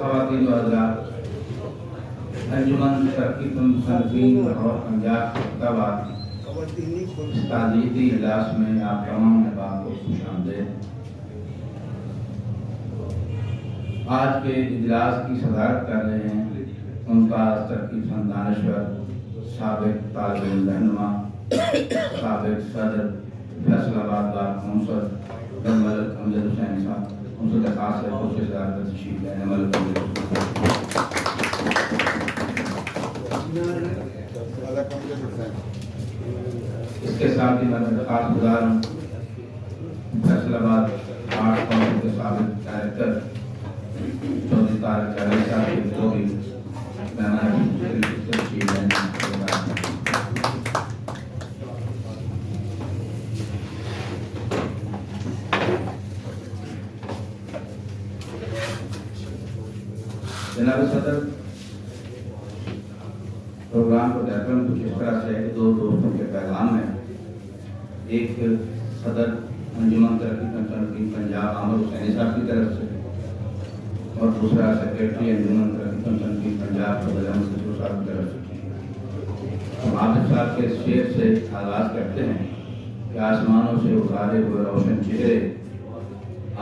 خواتین و حضرات، انجمن ترقی مصنفین اور پنجاب طبع اس تعزیتی اجلاس میں آپ تمام احباب کو خوش آمدید۔ آج کے اجلاس کی صدارت کر رہے ہیں ممتاز ترقی پسند دانشور، سابق طالب علم رہنما، سابق صدر فیصل آباد بار کونسل ملک امجد حسین صاحب، ان سے خاص ہے کوشش دار تشریف ہے ملک امجد حسین۔ اس کے ساتھ ہی میں درخواست گزار ہوں فیصل آباد آرٹ کونسل کے سابق ڈائریکٹر چودھری طارق جاوید صاحب کے جو بھی مہمان تشریف ہیں۔ جناب صدر، پروگرام کو ڈیٹرن کچھ اس طرح سے دو دوستوں کے پیغام ہیں۔ ایک صدر انجمن ترقی پسند پنجاب عامر حسینی صاحب کی طرف سے، اور دوسرا سیکریٹری انجمن ترقی پسند پنجاب صدر احمد ظفر صاحب کی طرف سے۔ ہم عابد صاحب کے شعر سے آغاز کرتے ہیں کہ آسمانوں سے اتارے ہوئے روشن چہرے،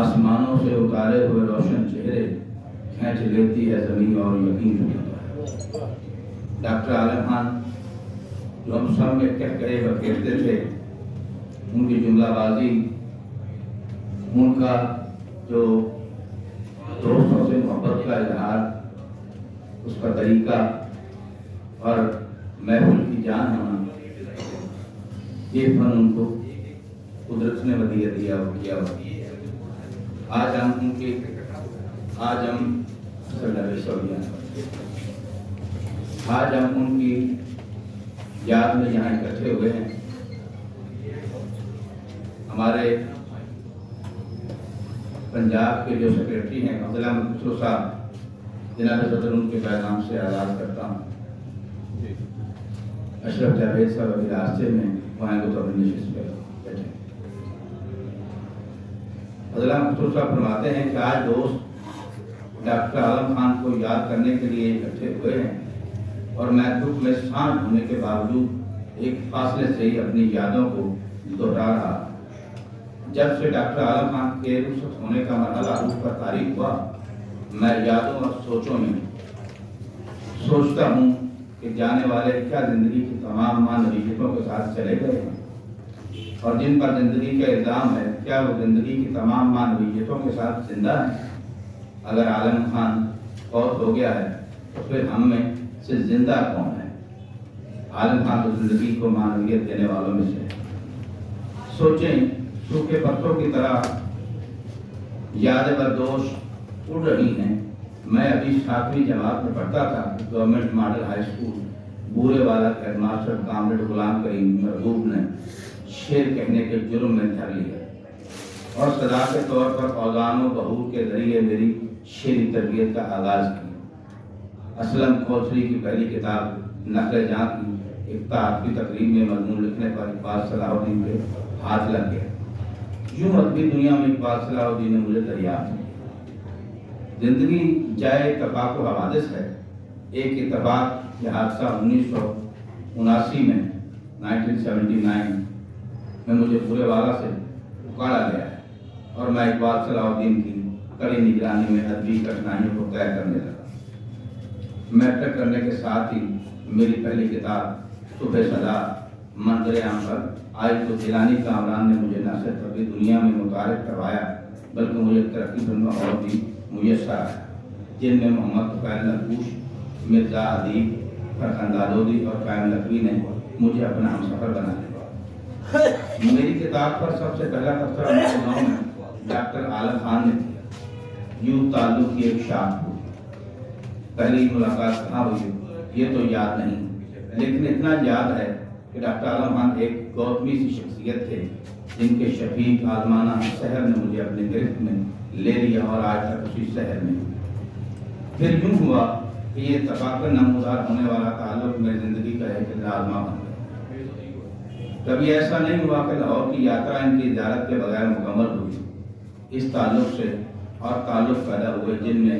آسمانوں سے اتارے ہوئے روشن چہرے کھینچ لیتی ہے زمین اور یقین ہوتا ہے۔ ڈاکٹر عالم خان جو ہم سب میں کہے کہتے تھے، ان کی جملہ بازی، ان کا جو دوستوں سے محبت کا اظہار، اس کا طریقہ اور محفل کی جان ہونا، یہ فن ان کو قدرت نے ودیعت دیا ہوا۔ آج ہم ان کی آج ہم ان کی یاد میں یہاں اکٹھے ہوئے ہیں۔ ہمارے پنجاب کے جو سیکریٹری ہیں عبداللہ مخصوص صاحب، جناب صدر ان کے پیغام سے آغاز کرتا ہوں۔ اشرف جاوید صاحب ابھی راستے میں وہاں کو تو نشست پہ بیٹھے۔ عبداللہ مخصوص صاحب فرماتے ہیں کہ آج دوست ڈاکٹر عالم خان کو یاد کرنے کے لیے اکٹھے ہوئے ہیں، اور میں دکھ میں سانس ہونے کے باوجود ایک فاصلے سے ہی اپنی یادوں کو دوہرا رہا۔ جب سے ڈاکٹر عالم خان کے رخصت ہونے کا مرحلہ روح پر تاریخ ہوا، میں یادوں اور سوچوں میں سوچتا ہوں کہ جانے والے کیا زندگی کی تمام نوعیتوں کے ساتھ چلے گئے ہیں، اور جن پر زندگی کا الزام ہے کیا وہ زندگی کی تمام نوعیتوں کے ساتھ زندہ ہیں۔ اگر عالم خان فوت ہو گیا ہے تو پھر ہم میں سے زندہ کون ہے؟ عالم خان تو زندگی کو معنویت دینے والوں میں سے ہے۔ سوچیں، سوکھے پتوں کی طرح یاد بردوش اڑ رہی ہیں۔ میں ابھی 7ویں جماعت میں پڑھتا تھا، گورنمنٹ ماڈل ہائی اسکول، بورے والا ہیڈ ماسٹر کامریڈ غلام کریم مرغوب نے شعر کہنے کے جرم میں دھر لیا، اور سزا کے طور پر اوزان و بہور کے ذریعے میری شعری تربیت کا آغاز کیا۔ اسلم کوثری کی پہلی کتاب نقل جاں کی افتتاح کی تقریب میں مضمون لکھنے پر اقبال صلاح الدین کے ہاتھ لگ گیا۔ یوں ادبی دنیا میں اقبال صلاح الدین نے مجھے دریافت کیا۔ زندگی جائے اتفاق و حوادث ہے۔ ایک اتفاق یہ حادثہ 1979 میں 1979 میں مجھے پورے والا سے اکاڑا گیا ہے، اور میں اقبال صلاح الدین کی کڑی نگرانی میں ادبی کٹھنائیوں کو طے کرنے لگا۔ میٹرک کرنے کے ساتھ ہی میری پہلی کتاب صبح صدا منظر عام پر آئی تو گیلانی کامران نے مجھے نہ صرف ادبی دنیا میں متعارف کروایا بلکہ مجھے ترقی پسند اور بھی میسر آیا، جن میں محمد طفیل نقوش، مرزا ادیب، فرخندہ دودی اور قائم نقوی نے مجھے اپنا ہمسفر بنا لیا۔ میری کتاب پر سب سے پہلا تبصرہ میرے گاؤں میں ڈاکٹر عالم خان نے کیا۔ یوں تعلق کی ایک شاخ ہوئی۔ پہلی ملاقات کہاں ہوئی یہ تو یاد نہیں، لیکن اتنا یاد ہے کہ ڈاکٹر عالم خان ایک گوتمی سی شخصیت تھے، جن کے شفیق عالمانہ سحر نے مجھے اپنے گرفت میں لے لیا، اور آج تک اسی سحر میں۔ پھر یوں ہوا کہ یہ اتفاقاً نمودار ہونے والا تعلق میری زندگی کا ایک لازمہ بن گیا۔ کبھی ایسا نہیں ہوا کہ لاہور کی یاترا ان کی زیارت کے بغیر مکمل ہوئی۔ اس تعلق سے اور تعلق پیدا ہوئے جن میں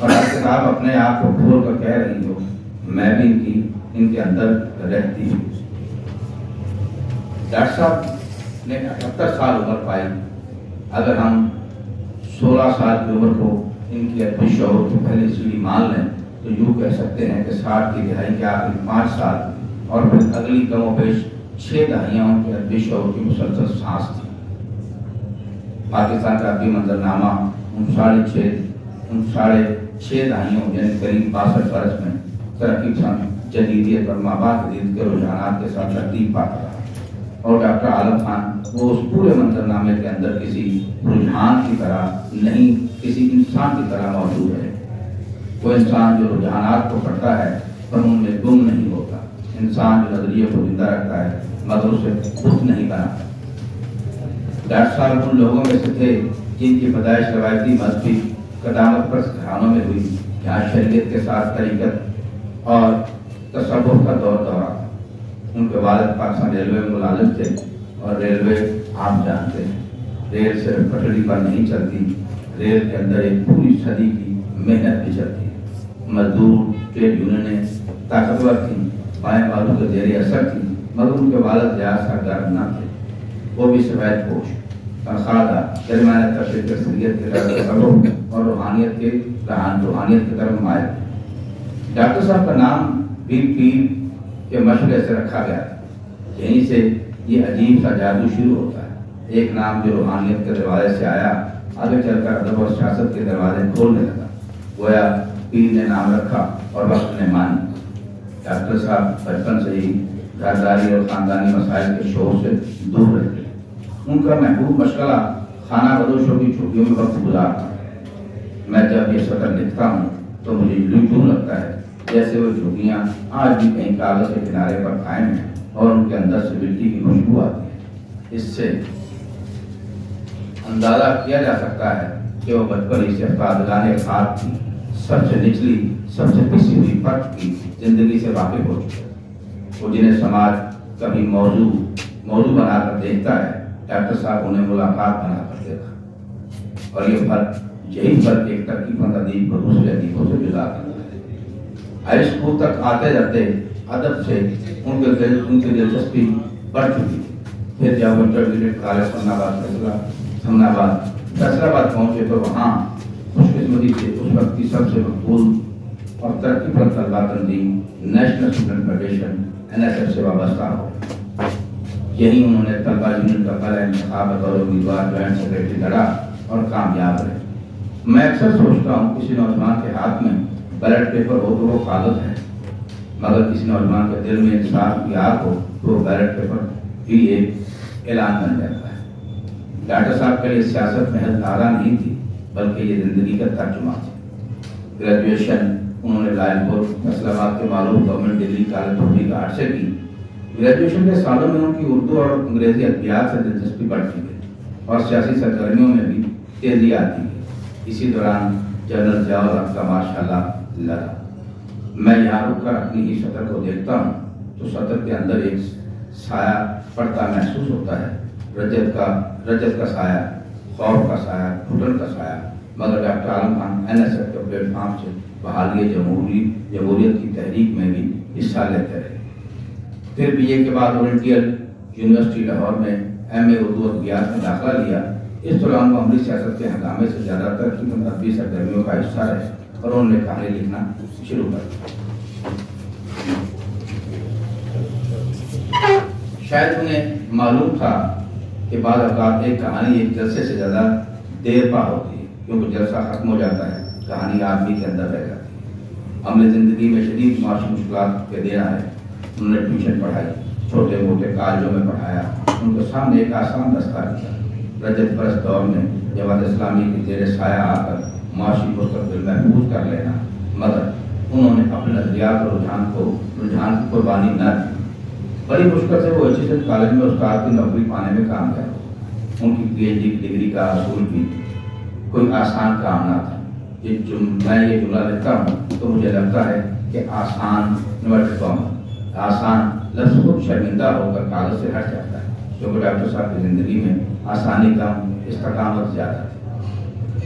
اور ڈاکٹر صاحب اپنے آپ کو کھول کر کہہ رہی ہو میں بھی ان کے اندر رہتی ہوں۔ ڈاکٹر صاحب نے 78 سال عمر پائی۔ اگر ہم 16 سال کی عمر کو ان کی ادبی شعور کی پہلی سیڑھی مان لیں تو یوں کہہ سکتے ہیں کہ 60 کی دہائی کے آخری 5 سال اور پھر اگلی کم و بیش 6 دہائیاں ان کے ادبی شعور کی مسلسل سانس تھی۔ پاکستان کا ادبی منظرنامہ ان ساڑھے چھ دہائیوں یعنی قریب 62 برس میں ترقی پسند جدیدیت اور مابعد جدید کے رجحانات کے ساتھ ترتیب پاتا رہا، اور ڈاکٹر عالم خان وہ اس پورے منظرنامے کے اندر کسی رجحان کی طرح نہیں، کسی انسان کی طرح موجود ہے۔ وہ انسان جو رجحانات کو پڑھتا ہے پر ان میں گم نہیں ہوتا، انسان جو نظریے کو زندہ رکھتا ہے مگر اسے بت نہیں بناتا۔ ڈاکٹر صاحب ان لوگوں میں سے تھے جن کی پیدائش روایتی مذہبی قدامت پر گھرانوں میں ہوئی، جہاں شریعت کے ساتھ طریقت اور تصوف کا دور دورہ۔ ان کے والد پاکستان ریلوے میں ملازم تھے، اور ریلوے آپ جانتے ہیں ریل صرف پٹری پر نہیں چلتی، ریل کے اندر ایک پوری صدی کی محنت بھی چلتی ہے۔ مزدور ٹریڈ یونینیں طاقتور تھیں، بائیں بازو کے زیر اثر تھیں، مگر ان کے والد زیادہ سرگرم نہ تھے، وہ بھی سفید پوش، تنخواہ دار، درمیانے طبقے کے شریعت کی طرف تقرب اور روحانیت کی طرف مائل۔ ڈاکٹر صاحب کا نام بھی پیر کے مشورے سے رکھا گیا تھا، یہیں سے یہ عجیب سا جادو شروع ہوتا ہے۔ ایک نام جو روحانیت کے دروازے سے آیا آگے چل کر ادب اور سیاست کے دروازے کھولنے لگا، گویا پیر نے نام رکھا اور وقت نے مانی۔ ڈاکٹر صاحب بچپن سے ہی گھرداری اور خاندانی مسائل کے شور سے دور رہتے، ان کا محبوب مشغلہ خانہ بدوشوں کی چھٹیوں میں وقت گزارتا۔ میں جب یہ سطر لکھتا ہوں تو مجھے یوں لگتا ہے جیسے وہ جھوپیاں آج بھی کہیں کاغذ کے کنارے پر قائم ہیں اور ان کے اندر سے مٹی کی خوشبو آتی ہے۔ اس سے اندازہ کیا جا سکتا ہے کہ وہ بچپن ہی سے افرادگان خاک کی سب سے نچلی، سب سے پسی ہوئی فرد کی زندگی سے واقف ہو چکے، وہ جنہیں سماج کبھی موضوع بنا کر دیکھتا ہے، ڈاکٹر صاحب انہیں ملاقات بنا کر دیکھا، اور یہ یہی فرق ایک ترقی پسند ادیب کو دوسرے ادیبوں سے جدا کرتا ہے۔ ہائی اسکول تک آتے جاتے ادب سے ان کی دلچسپی بڑھ چکی تھی۔ پھر جب وہ انٹرمیڈیٹ کالج فیصل آباد پہنچے تو وہاں خوش قسمتی سے اس وقت کی سب سے مقبول اور ترقی پر طلبہ تنظیم نیشنل اسٹوڈنٹ فیڈریشن NSF سے وابستہ ہو۔ یہی انہوں نے طلبہ یونین کا پہلا انتخاب بطور امیدوار جوائنٹ سیکرٹری لڑا اور کامیاب رہے۔ میں اکثر سوچتا ہوں کسی نوجوان کے ہاتھ میں بیلٹ پیپر ہو تو وہ کاغذ ہے، مگر کسی نوجوان کے دل میں انصاف کی آگ ہو تو وہ بیلٹ پیپر بھی ایک اعلان بن جاتا ہے۔ ڈاکٹر صاحب کے لیے سیاست محض دھارا نہیں تھی بلکہ یہ زندگی کا ترجمہ تھی۔ گریجویشن انہوں نے لائل پور فیصل آباد کے معروف گورنمنٹ ڈگری کالج توفیق گھاٹ سے کی۔ گریجویشن کے سالوں میں ان کی اردو اور انگریزی ادبیات سے دلچسپی بڑھتی گئی اور سیاسی سرگرمیوں میں بھی تیزی آتی گئی۔ اسی دوران جنرل ضیاء الحق کا ماشاءاللہ لگا۔ میں یہاں رک کر اپنی ہی سطر کو دیکھتا ہوں تو سطر کے اندر ایک سایہ پڑتا محسوس ہوتا ہے، رجت کا سایہ، خوف کا سایہ، گھٹن کا سایہ، مگر ڈاکٹر عالم خان NSF کے پلیٹ فارم سے بحالی جمہوریت کی تحریک میں بھی حصہ لیتے رہے۔ پھر BA کے بعد اورینٹل یونیورسٹی لاہور میں MA اردو ادبیات میں داخلہ لیا۔ اس دوران وہ عملی سیاست کے ہنگامے سے زیادہ تر کی ادبی سرگرمیوں کا حصہ رہے اور انہوں نے کہانی لکھنا شروع کر دیا۔ شاید انہیں معلوم تھا کہ بعض اوقات ایک کہانی ایک جلسے سے زیادہ دیر پا ہوتی ہے، کیونکہ جلسہ ختم ہو جاتا ہے، کہانی آدمی کے اندر رہ جاتی ہے۔ عملی زندگی میں شدید معاشی مشکلات کے دن آئے۔ انہوں نے ٹیوشن پڑھائی، چھوٹے موٹے کالجوں میں پڑھایا، ان کے سامنے ایک آسان دستہ کیا۔ رجت پرست دور میں جماعت اسلامی کے زیر سایہ آ کر معاشی مستقبل محفوظ کر لینا، مگر انہوں نے اپنے نظریات اور رجحان کی قربانی نہ دی۔ بڑی مشکل سے وہ HSN کالج میں استاد کی نوکری پانے میں کامیاب۔ ان کی PhD کی ڈگری کا حصول بھی کوئی آسان کام نہ تھا۔ میں یہ جملہ لکھتا ہوں تو مجھے لگتا ہے کہ آسان لفظ خود شرمندہ ہو کر کاغذ سے ہٹ جاتا ہے، کیونکہ ڈاکٹر صاحب کی زندگی میں آسانی کم، استقامت زیادہ تھی۔